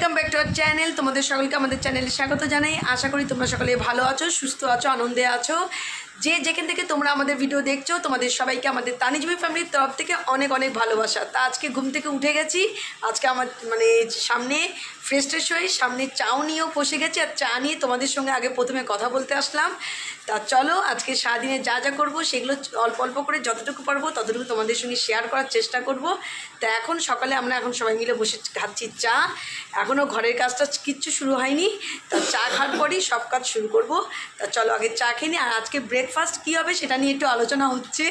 Welcome back to our channel. তোমাদের সকলকে আমাদের চ্যানেলে স্বাগত জানাই। আশা করি তোমরা সকলে ভালো আছো, সুস্থ আছো, আনন্দে আছো। যে যেখান থেকে তোমরা আমাদের ভিডিও দেখছো তোমাদের সবাইকে আমাদের তানিজমি ফ্যামিলির তরফ থেকে অনেক অনেক ভালোবাসা। তা আজকে ঘুম থেকে উঠে গেছি, আজকে আমার সামনে ফ্রেশ ট্রেশ হয়ে সামনে চাও নিয়েও বসে গেছি, আর চা নিয়ে তোমাদের সঙ্গে আগে প্রথমে কথা বলতে আসলাম। তা চলো আজকে সারাদিনে যা যা করবো সেগুলো অল্প অল্প করে যতটুকু পারবো ততটুকু তোমাদের সঙ্গে শেয়ার করার চেষ্টা করব। তা এখন সকালে আমরা সবাই মিলে বসে খাচ্ছি চা। এখনও ঘরের কাজটা কিচ্ছু শুরু হয়নি, তা চা খাওয়ার পরই সব কাজ শুরু করব। তা চলো আগে চা খেয়ে নিই। আর আজকে ব্রেকফাস্ট কী হবে সেটা নিয়ে একটু আলোচনা হচ্ছে,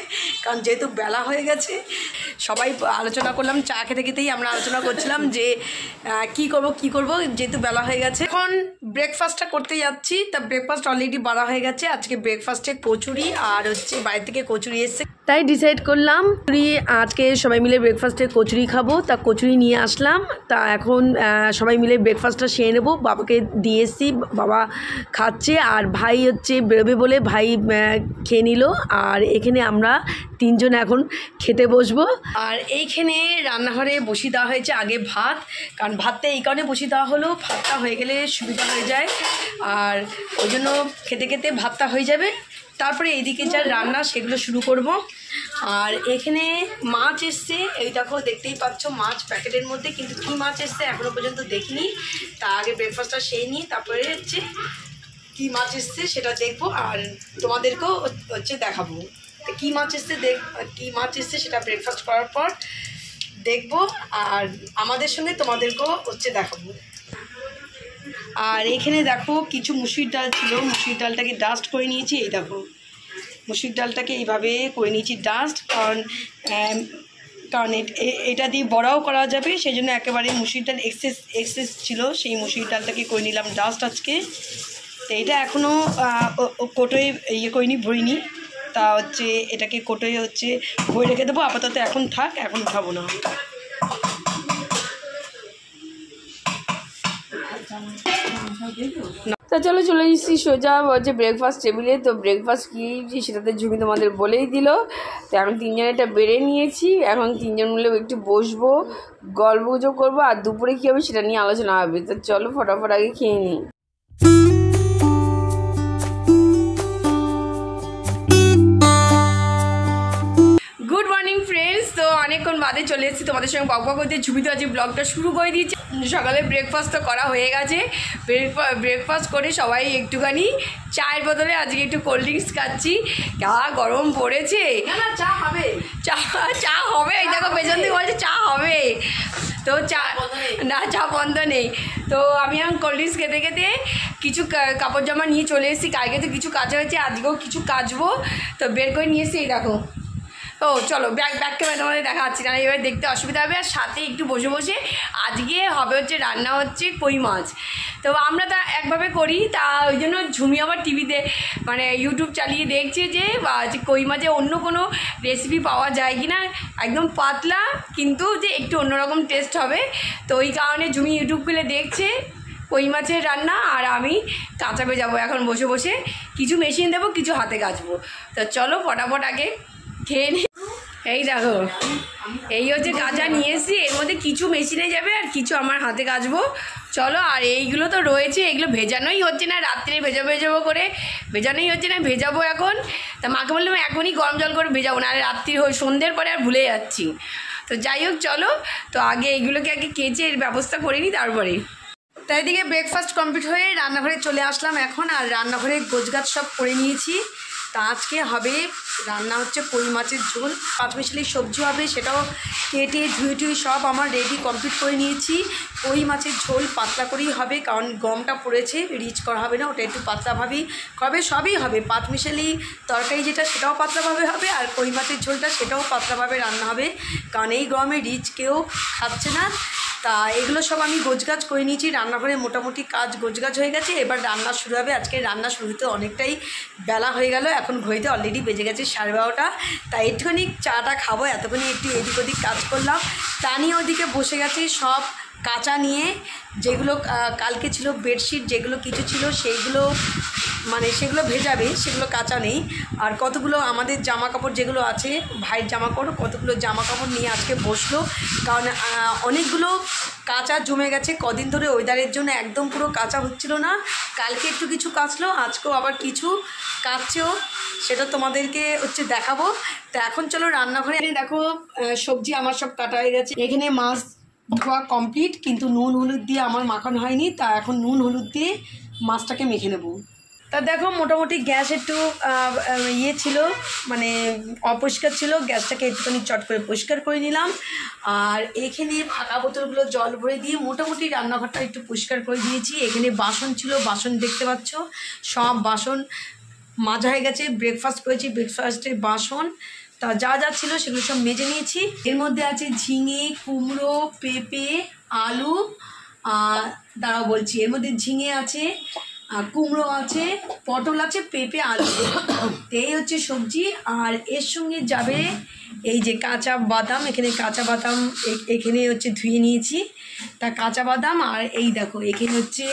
কারণ যেহেতু বেলা হয়ে গেছে সবাই আলোচনা করলাম। চা খেতে খেতেই আমরা আলোচনা করছিলাম যে কি করব যেহেতু বেলা হয়ে গেছে। এখন ব্রেকফাস্টটা করতে যাচ্ছি। তা ব্রেকফাস্ট অলরেডি বাড়া হয়ে গেছে। আজকে ব্রেকফাস্টে কচুরি আর বাইরে থেকে কচুরি এসছে, তাই ডিসাইড করলাম আজকে সবাই মিলে ব্রেকফাস্টে কচুরি খাবো। তা কচুরি নিয়ে আসলাম। তা এখন সবাই মিলে ব্রেকফাস্টটা সেরে নেবো। বাবাকে দিয়ে এসছি, বাবা খাচ্ছে, আর ভাই বেরোবে বলে ভাই খেয়ে নিল। আর এখানে আমরা তিনজন এখন খেতে বসবো। আর এইখানে রান্নাঘরে বসিয়ে দেওয়া হয়েছে আগে ভাত, কারণ ভাতটা এই কারণে বসিয়ে দেওয়া হলো, ভাতটা হয়ে গেলে সুবিধা হয়ে যায়, আর ওই জন্য খেতে খেতে ভাতটা হয়ে যাবে। তারপরে এইদিকে যা রান্না সেগুলো শুরু করব। আর এখানে মাছ এসছে, এই দেখো দেখতেই পাচ্ছ মাছ প্যাকেটের মধ্যে, কিন্তু কী মাছ এসছে এখনও পর্যন্ত দেখিনি। তা আগে ব্রেকফাস্টটা সেই নিই, তারপরে কী মাছ এসছে সেটা দেখবো আর তোমাদেরকেও দেখাবো। কী মাছ এসছে কী মাছ এসছে সেটা ব্রেকফাস্ট করার পর দেখবো, আর আমাদের সঙ্গে তোমাদেরকেও দেখাবো। আর এখানে দেখো কিছু মুসুরির ডাল ছিল, মুসুরির ডালটাকে ডাস্ট করে নিয়েছি। এই দেখো মুসুরির ডালটাকে এইভাবে করে নিয়েছি ডাস্ট, কারণ এটা দিয়ে বড়াও করা যাবে, সেই জন্য একেবারে মুসুরির ডাল এক্সেস ছিল, সেই মুসুরির ডালটাকে করে নিলাম ডাস্ট আজকে। তো এটা এখনও কোটোয় করিনি, ভরিনি। তা এটাকে কোটোয় ভরে রেখে দেবো আপাতত। এখন থাক, এখন খাবো না। তা চলো চলে এসেছি সোজা ব্রেকফাস্ট টেবিলে। তো ব্রেকফাস্ট কী সেটাতে ঝুঁকি তোমাদের বলেই দিল। তো এখন তিনজন এটা বেড়ে নিয়েছি, এখন তিনজন মিলে একটু বসবো, গল্পগুজব করবো, আর দুপুরে কী হবে সেটা নিয়ে আলোচনা হবে। তো চলো ফটাফট আগে খেয়ে নিই। Good morning friends. তো অনেকক্ষণ বাদে চলে এসেছি তোমাদের সঙ্গে বক বক করতে। ঝুবি তো আজকে ব্লগটা শুরু করে দিয়েছি। সকালে ব্রেকফাস্ট তো করা হয়ে গেছে, ব্রেকফাস্ট করে সবাই একটুখানি চায়ের বদলে আজকে একটু কোল্ড ড্রিঙ্কস খাচ্ছি। যা গরম পড়েছে, চা হবে, চা হবে। এই দেখো পেছন থেকে বলছে চা হবে, তো চা বন্ধ নেই। তো আমি এখন কোল্ড ড্রিঙ্কস খেতে খেতে কিছু কাপড় জামা নিয়ে চলে এসেছি। কালকে তো কিছু কাচা হয়েছে, আজকেও কিছু কাচবো, তো বের করে নিয়ে এসেছি। এই দেখো, ও চলো ব্যাক ক্যামেরা তোমাদের দেখাচ্ছি না, এবার দেখতে অসুবিধা হবে। আর সাথে একটু বসে বসে আজকে হবে রান্না কই মাছ। তো আমরা তা একভাবে করি, তা ওই জন্য ঝুমি আবার টিভিতে ইউটিউব চালিয়ে দেখছে যে কই মাছে অন্য কোনো রেসিপি পাওয়া যায় কি না, একদম পাতলা কিন্তু যে একটু অন্যরকম টেস্ট হবে। তো ওই কারণে ঝুমি ইউটিউব খুলে দেখছে কই মাছের রান্না, আর আমি কাঁচাবে যাবো এখন বসে বসে, কিছু মেশিন দেবো, কিছু হাতে কাচবো। তো চলো ফটাফট আগে খেয়ে নি। এই দেখো এই কাঁচা নিয়ে এসেছি, এর মধ্যে কিছু মেশিনে যাবে আর কিছু আমার হাতে কাচবো। চলো, আর এইগুলো তো রয়েছে, এগুলো ভেজানোই হচ্ছে না, রাত্রে ভেজাবো করে ভেজানোই হচ্ছে না, ভেজাবো এখন। তা মাকে বললাম এখনই গরম জল করে ভেজাবো না, আর রাত্রি সন্ধ্যের পরে আর ভুলে যাচ্ছি। তো যাই হোক চলো, তো আগে এইগুলোকে কেচে এর ব্যবস্থা করে নিই তারপরে। তাই দিকে ব্রেকফাস্ট কমপ্লিট হয়ে রান্নাঘরে চলে আসলাম এখন, আর রান্নাঘরে গোছগাছ সব করে নিয়েছি। তা আজকে হবে রান্না কই মাছের ঝোল, পাঁচমিশালি সবজি হবে, সেটাও কেটে ধুয়ে সব আমার রেডি কমপ্লিট করে নিয়েছি। কই মাছের ঝোল পাতলা করেই হবে, কারণ গমটা পড়েছে, রিচ করা হবে না, ওটা একটু পাতলাভাবেই হবে। সবই হবে, পাঁচমিশালি তরকারি যেটা সেটাও পাতলাভাবে হবে, আর কই মাছের ঝোলটা সেটাও পাতলাভাবে রান্না হবে, কারণ এই গরমে রিচ কেউ খাচ্ছে না। তা এগুলো সব আমি গোছগাছ করে নিয়েছি, রান্নাঘরে মোটামুটি কাজ গোছগাছ হয়ে গেছে। এবার রান্না শুরু হবে। আজকে রান্না শুরু হতে অনেকটাই বেলা হয়ে গেল, এখন ঘড়িতে অলরেডি বেজে গেছে 12:30। তাই একটুখানি চাটা খাবো, এতক্ষণই একটু এদিক ওদিক কাজ করলাম। তা নিয়ে ওদিকে বসে গেছে সব কাঁচা নিয়ে যেগুলো কালকে ছিল বেডশিট যেগুলো কিছু ছিল সেইগুলো মানে সেগুলো ভেজাবে, সেগুলো কাঁচা নেই। আর কতগুলো আমাদের জামা কাপড় যেগুলো আছে ভাইয়ের জামা কাপড়, কতগুলো জামা কাপড় নিয়ে আজকে বসলো, কারণ অনেকগুলো কাঁচা জমে গেছে কদিন ধরে ওয়েদারের জন্য, একদম পুরো কাঁচা হচ্ছিল না। কালকে একটু কিছু কাচলো, আজকেও আবার কিছু কাচছেও, সেটা তোমাদেরকে হচ্ছে দেখাবো। তো এখন চলো রান্নাঘরে। দেখো সবজি আমার সব কাটা হয়ে গেছে, এখানে মাছ ধোয়া কমপ্লিট, কিন্তু নুন হলুদ দিয়ে আমার মাখানো হয়নি, তা এখন নুন হলুদ দিয়ে মাছটাকে মেখে নেব। তা দেখো মোটামুটি গ্যাস একটু ইয়ে ছিল, মানে অপরিষ্কার ছিল, গ্যাসটাকে একটুখানি চট করে পরিষ্কার করে নিলাম। আর এখানে ফাঁকা বোতলগুলো জল ভরে দিয়ে মোটামুটি রান্নাঘরটা একটু পরিষ্কার করে দিয়েছি। এখানে বাসন ছিল, বাসন দেখতে পাচ্ছ সব বাসন মাজা হয়ে গেছে, ব্রেকফাস্ট করেছি, ব্রেকফাস্টের বাসন তা যা যা ছিল সেগুলো সব মেজে নিয়েছি। এর মধ্যে আছে ঝিঙে, কুমড়ো, পেঁপে, আলু, দাঁড়াও বলছি, এর মধ্যে ঝিঙে আছে, কুমড়ো আছে, পটল আছে, পেঁপে, আলু, এই হচ্ছে সবজি। আর এর সঙ্গে যাবে এই যে কাঁচা বাদাম, এখানে কাঁচা বাদাম এখানে হচ্ছে ধুয়ে নিয়েছি, তা কাঁচা বাদাম। আর এই দেখো এখানে হচ্ছে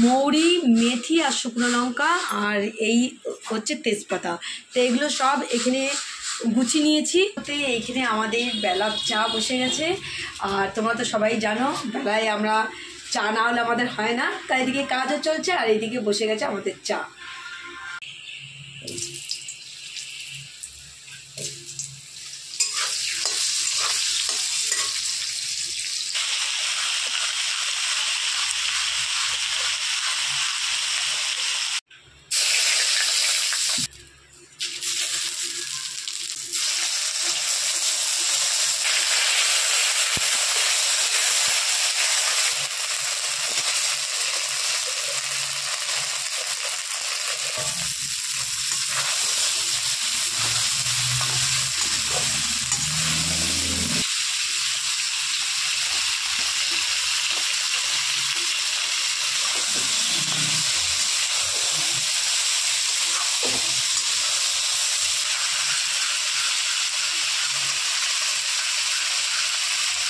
মৌরি, মেথি আর শুকনো লঙ্কা, আর এই হচ্ছে তেজপাতা। তো এগুলো সব এখানে গুছিয়ে নিয়েছি। তো এইখানে আমাদের বেলার চা বসে গেছে, আর তোমরা তো সবাই জানো বেলায় আমরা চা না হলে আমাদের হয় না, তাই এদিকে কাজও চলছে আর এইদিকে বসে গেছে আমাদের চা।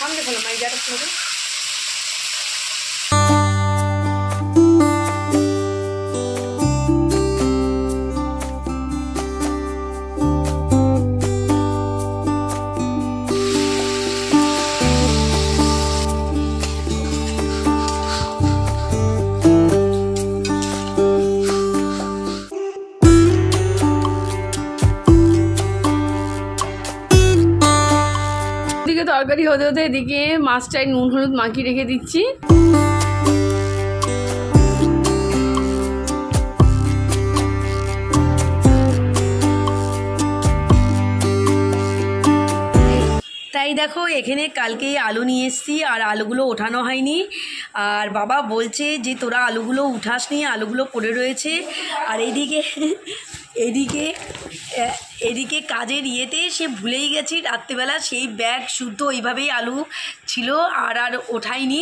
সামনে ফেলো মাইজাটা ফেলো। তরকারি হতে হতে এদিকে মাছটায় নুন হলুদ মাখিয়ে রেখে দিচ্ছি। তাই দেখো এখানে কালকে আলু নিয়ে এসেছি, আর আলুগুলো ওঠানো হয়নি, আর বাবা বলছে যে তোরা আলুগুলো উঠাসনি, আলুগুলো পড়ে রয়েছে। আর এদিকে কাজের ইয়েতে সে ভুলেই গেছি, রাত্রেবেলা সেই ব্যাগ শুদ্ধ ওইভাবেই আলু ছিল, আর ওঠাইনি।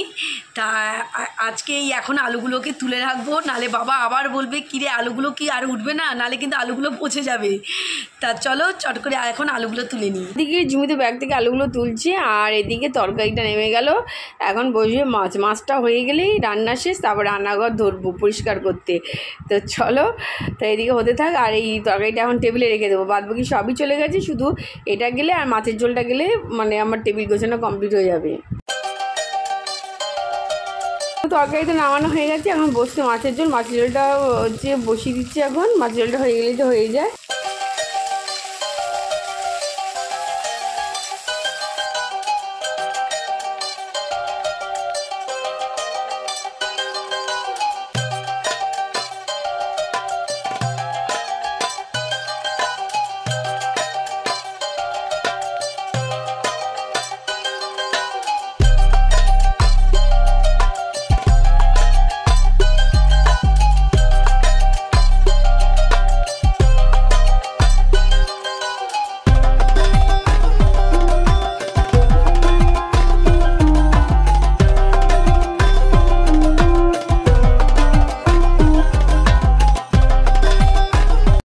তা আজকে এখন আলুগুলোকে তুলে রাখবো, নালে বাবা আবার বলবে কিরে আলুগুলো কি আর উঠবে না, নালে কিন্তু আলুগুলো পচে যাবে। তা চলো চট করে এখন আলুগুলো তুলে নিই। এদিকে জমিতে ব্যাগ থেকে আলুগুলো তুলছে, আর এদিকে তরকারিটা নেমে গেল। এখন বসবে মাছটা হয়ে গেলেই রান্না শেষ, তারপর রান্নাঘর ধরবো পরিষ্কার করতে। তো চলো, তো এদিকে হতে থাক। আর এই তরকারিটা এখন টেবিলে রেখে দেবো, বাদ বাকি সবই চলে গেছে, শুধু এটা গেলে আর মাছের ঝোলটা গেলে মানে আমার টেবিল গোছানো কমপ্লিট হয়ে যাবে। তরকারিটা নামানো হয়ে গেছে, এখন বসছে মাছের ঝোলটা হচ্ছে বসিয়ে দিচ্ছি। এখন মাছের ঝোলটা হয়ে গেলেই তো হয়ে যায়।